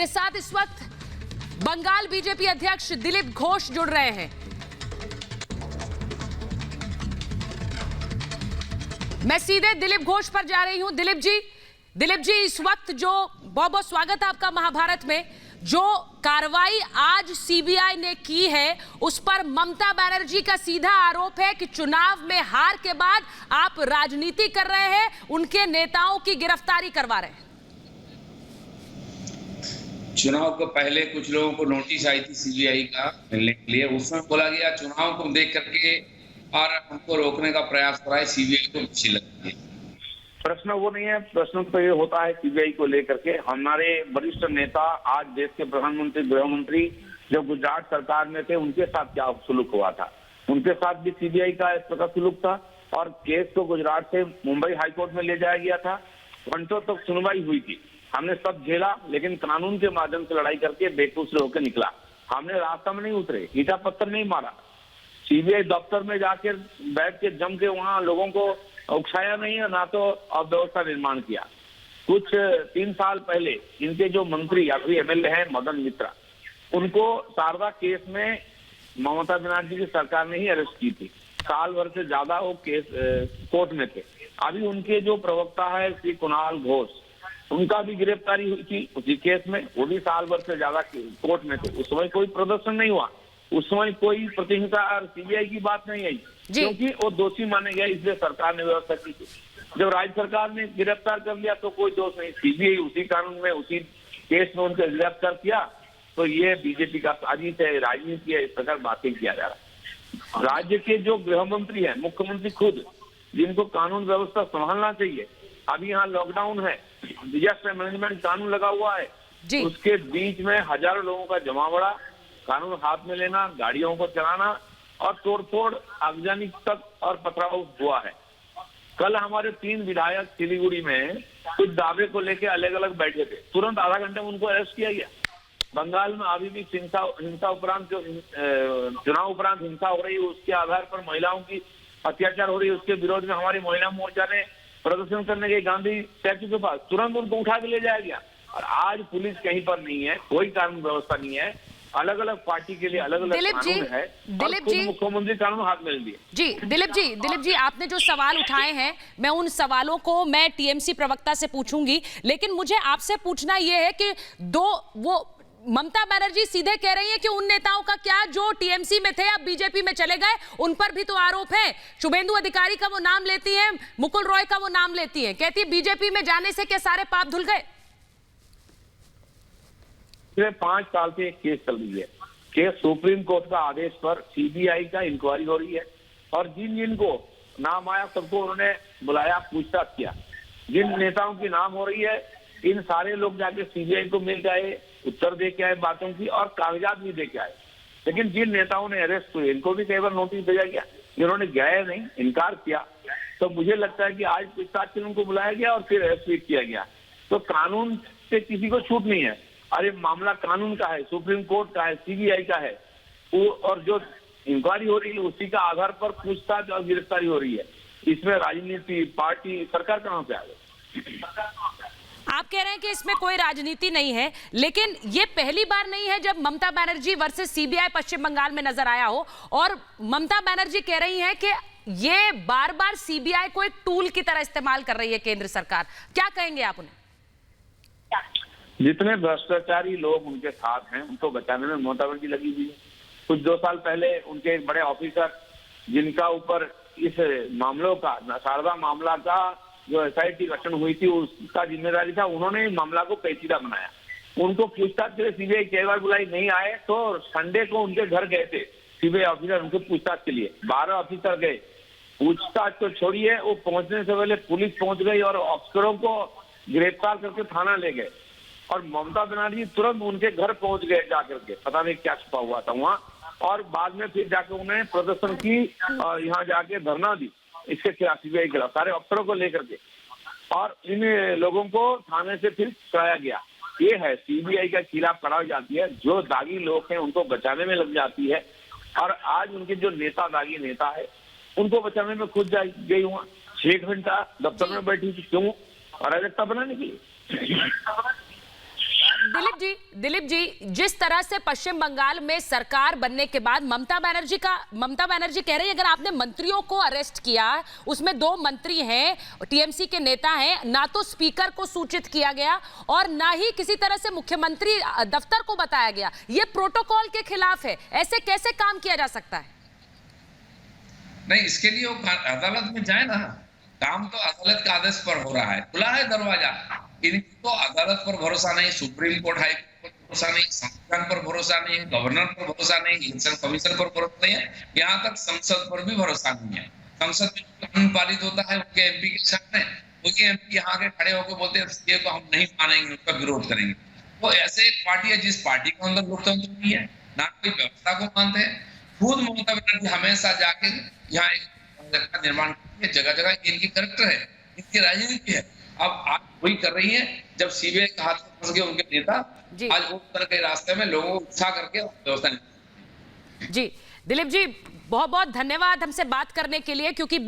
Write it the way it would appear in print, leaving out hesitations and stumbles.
मेरे साथ इस वक्त बंगाल बीजेपी अध्यक्ष दिलीप घोष जुड़ रहे हैं। मैं सीधे दिलीप घोष पर जा रही हूं। दिलीप जी इस वक्त जो बहुत बहुत स्वागत है आपका महाभारत में। जो कार्रवाई आज सीबीआई ने की है उस पर ममता बनर्जी का सीधा आरोप है कि चुनाव में हार के बाद आप राजनीति कर रहे हैं, उनके नेताओं की गिरफ्तारी करवा रहे हैं। चुनाव को पहले कुछ लोगों को नोटिस आई थी सीबीआई का मिलने के लिए। उसमें बोला गया चुनाव को देख करके और हमको रोकने का प्रयास हो रहा है, सीबीआई को अच्छी लगती है। प्रश्न वो नहीं है, प्रश्न तो ये होता है सीबीआई को लेकर के। हमारे वरिष्ठ नेता, आज देश के प्रधानमंत्री, गृह मंत्री जब गुजरात सरकार में थे, उनके साथ क्या सुलूक हुआ था? उनके साथ भी सीबीआई का इस प्रकार सुलूक था और केस को गुजरात से मुंबई हाईकोर्ट में ले जाया गया था। घंटों तक सुनवाई हुई थी, हमने सब झेला, लेकिन कानून के माध्यम से लड़ाई करके बेकसूर होकर निकला। हमने रास्ता में नहीं उतरे, ईटा पत्थर नहीं मारा, सीबीआई दफ्तर में जाकर बैठ के जम के वहां लोगों को उकसाया नहीं है, ना तो अव्यवस्था निर्माण किया। कुछ 3 साल पहले इनके जो मंत्री अभी एमएलए हैं मदन मित्रा, उनको शारदा केस में ममता बनर्जी की सरकार ने ही अरेस्ट की थी। साल भर से ज्यादा वो केस कोर्ट में थे। अभी उनके जो प्रवक्ता है श्री कुणाल घोष, उनका भी गिरफ्तारी हुई थी उसी केस में, वो भी साल भर से ज्यादा कोर्ट में थे। उस समय कोई प्रदर्शन नहीं हुआ, उस समय कोई प्रतिहिंसा और सीबीआई की बात नहीं आई, क्योंकि वो दोषी माने गए, इसलिए सरकार ने व्यवस्था की थी। जब राज्य सरकार ने गिरफ्तार कर लिया तो कोई दोष नहीं, सीबीआई उसी कानून में उसी केस में उनको गिरफ्तार किया। तो ये बीजेपी का साजिश है, राजनीति है, इस प्रकार बातें किया जा रहा है। राज्य के जो गृह मंत्री है, मुख्यमंत्री खुद, जिनको कानून व्यवस्था संभालना चाहिए, अभी यहाँ लॉकडाउन है, डिजास्टर मैनेजमेंट कानून लगा हुआ है, उसके बीच में हजारों लोगों का जमावड़ा, कानून हाथ में लेना, गाड़ियों को चलाना और तोड़फोड़, आगजनी तक और पथराव हुआ है। कल हमारे 3 विधायक सिलीगुड़ी में कुछ दावे को लेकर अलग अलग बैठे थे, तुरंत आधा घंटे में उनको अरेस्ट किया गया। बंगाल में अभी भी हिंसा उपरांत जो चुनाव उपरांत हिंसा हो रही है, उसके आधार पर महिलाओं की अत्याचार हो रही है, उसके विरोध में हमारी महिला मोर्चा ने प्रदर्शन करने गई गांधी स्टैच्यू के पास, तुरंत उनको उठा के ले जाया गया। और आज पुलिस कहीं पर नहीं है, कोई कानून व्यवस्था नहीं है, अलग अलग पार्टी के लिए अलग अलग कानून है। दिलीप जी, मुख्यमंत्री कानून हाथ में ले लिए। जी दिलीप जी आपने जो सवाल उठाए हैं, मैं उन सवालों को मैं टीएमसी प्रवक्ता से पूछूंगी, लेकिन मुझे आपसे पूछना यह है कि वो ममता बनर्जी सीधे कह रही है कि उन नेताओं का क्या जो टीएमसी में थे अब बीजेपी में चले गए, उन पर भी तो आरोप है। शुभेंदु अधिकारी का वो नाम लेती है, मुकुल रॉय का वो नाम लेती है, कहती है बीजेपी में जाने से क्या सारे पाप धुल गए? 5 साल से एक केस चल रही है। केस सुप्रीम कोर्ट का आदेश पर सीबीआई का इंक्वायरी हो रही है और जिन जिनको नाम आया सबको उन्होंने बुलाया, पूछताछ किया। जिन नेताओं की नाम हो रही है, इन सारे लोग जाके सीबीआई को मिल गए, उत्तर दे के आए बातों की और कागजात भी दे के आए। लेकिन जिन नेताओं ने अरेस्ट हुए, इनको भी कई बार नोटिस भेजा गया, जिन्होंने गए नहीं, इनकार किया। तो मुझे लगता है कि आज पूछताछ के लिए उनको बुलाया गया और फिर अरेस्ट भी किया गया। तो कानून से किसी को छूट नहीं है। अरे मामला कानून का है, सुप्रीम कोर्ट का है, सीबीआई का है, और जो इंक्वायरी हो रही है उसी का आधार पर पूछताछ और गिरफ्तारी हो रही है। इसमें राजनीति, पार्टी, सरकार कहां से आ गई? आप कह रहे हैं कि इसमें कोई राजनीति नहीं है, लेकिन ये पहली बार नहीं है जब ममता बनर्जी वर्सेस सीबीआई पश्चिम बंगाल में नजर आया हो। और ममता बनर्जी कह रही हैं कि ये बार बार सीबीआई को एक टूल की तरह इस्तेमाल कर रही है केंद्र सरकार। क्या कहेंगे आप उन्हें? जितने भ्रष्टाचारी लोग उनके साथ हैं, उनको बचाने में ममता बनर्जी लगी हुई है। कुछ 2 साल पहले उनके एक बड़े ऑफिसर, जिनका ऊपर इस मामलों का, शारदा मामला का जो एसआईटी गठन हुई थी उसका जिम्मेदारी था, उन्होंने मामला को पेचीदा बनाया। उनको पूछताछ के लिए सीबीआई कई बार बुलाई, नहीं आए तो संडे को उनके घर गए थे सीबीआई ऑफिसर, उनके पूछताछ के लिए 12 ऑफिसर गए। पूछताछ तो छोड़िए, वो पहुंचने से पहले पुलिस पहुंच गई और ऑफिसरों को गिरफ्तार करके थाना ले गए और ममता बनर्जी तुरंत उनके घर पहुंच गए जाकर के, पता नहीं क्या छुपा हुआ था वहां। और बाद में फिर जाकर उन्होंने प्रदर्शन की और यहाँ जाके धरना दी इसके खिलाफ, सीबीआई के खिलाफ, सारे अफसरों को लेकर के, और इन लोगों को थाने से फिर कराया गया। ये है सीबीआई के खिलाफ कराई जाती है, जो दागी लोग हैं उनको बचाने में लग जाती है। और आज उनके जो नेता, दागी नेता है, उनको बचाने में खुद गई हुआ। 6 घंटा दफ्तर में बैठी थी, क्यों? अराजकता बनाने के लिए। दिलीप जी, जिस तरह से पश्चिम बंगाल में सरकार बनने के बाद ममता बनर्जी कह रही है अगर आपने मंत्रियों को अरेस्ट किया, उसमें 2 मंत्री हैं, टीएमसी के नेता हैं, ना तो स्पीकर को सूचित किया गया और ना ही किसी तरह से मुख्यमंत्री दफ्तर को बताया गया, ये प्रोटोकॉल के खिलाफ है। ऐसे कैसे काम किया जा सकता है? नहीं, इसके लिए वो अदालत में जाए ना। काम तो अदालत के आदेश पर हो रहा है, खुला है दरवाजा। इनको अदालत पर भरोसा नहीं, सुप्रीम कोर्ट, हाई कोर्ट पर भरोसा नहीं, संविधान पर भरोसा नहीं, गवर्नर पर भरोसा नहीं, इलेक्शन कमीशन पर भरोसा नहीं है, यहाँ तक संसद पर भी भरोसा नहीं है। संसद में कानून पारित होता है उनके एमपी के सामने, उनके एमपी यहाँ के खड़े होकर बोलते हैं ये तो हम नहीं मानेंगे, उसका विरोध करेंगे। वो ऐसे एक पार्टी है जिस पार्टी के अंदर लोकतंत्र नहीं है, ना कोई व्यवस्था को मानते हैं। खुद ममता बनर्जी हमेशा जाके यहाँ एक निर्माण करती है, जगह जगह इनकी करैक्टर है, इनकी राजनीति है। अब आज वही कर रही है, जब सीबीआई के हाथ में फंस गए उनके नेता, आज वो तरह के रास्ते में लोगों को उत्साह करके व्यवस्था। जी दिलीप जी, बहुत बहुत धन्यवाद हमसे बात करने के लिए, क्योंकि